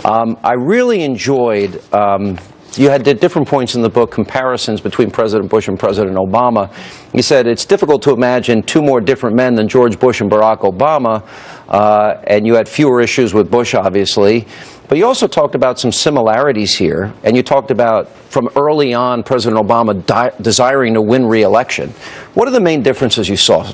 I really enjoyed, you had at different points in the book comparisons between President Bush and President Obama. You said it's difficult to imagine two more different men than George Bush and Barack Obama, and you had fewer issues with Bush, obviously. But you also talked about some similarities here, and you talked about, from early on, President Obama desiring to win re-election. What are the main differences you saw?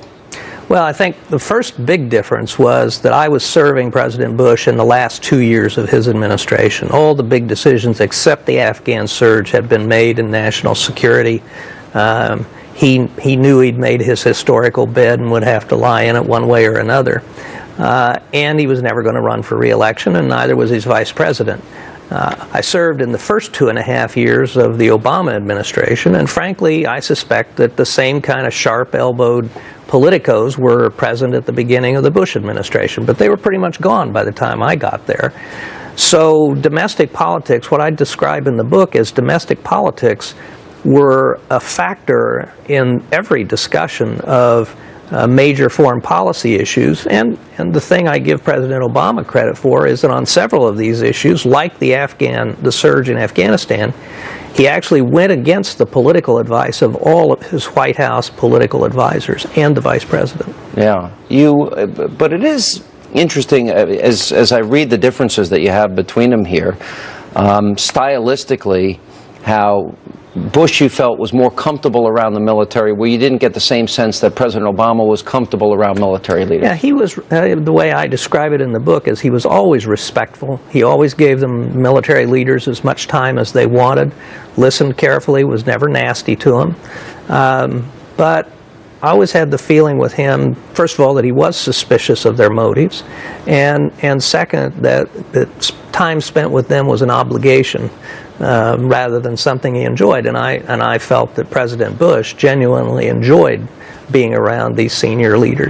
Well, I think the first big difference was that I was serving President Bush in the last 2 years of his administration. All the big decisions except the Afghan surge had been made in national security. He knew he'd made his historical bed and would have to lie in it one way or another. And he was never going to run for re-election, and neither was his vice president. I served in the first 2.5 years of the Obama administration, and frankly, I suspect that the same kind of sharp-elbowed politicos were present at the beginning of the Bush administration, but they were pretty much gone by the time I got there. So domestic politics, what I describe in the book as domestic politics, were a factor in every discussion of major foreign policy issues, and the thing I give President Obama credit for is that on several of these issues, like the surge in Afghanistan, he actually went against the political advice of all of his White House political advisors and the vice president. Yeah, but it is interesting as I read the differences that you have between them here, stylistically, how Bush, you felt, was more comfortable around the military, where you didn't get the same sense that President Obama was comfortable around military leaders. Yeah, he was, the way I describe it in the book is he was always respectful. He always gave them military leaders as much time as they wanted, listened carefully, was never nasty to them. But I always had the feeling with him, first of all, that he was suspicious of their motives, and second, that time spent with them was an obligation rather than something he enjoyed. And I felt that President Bush genuinely enjoyed being around these senior leaders.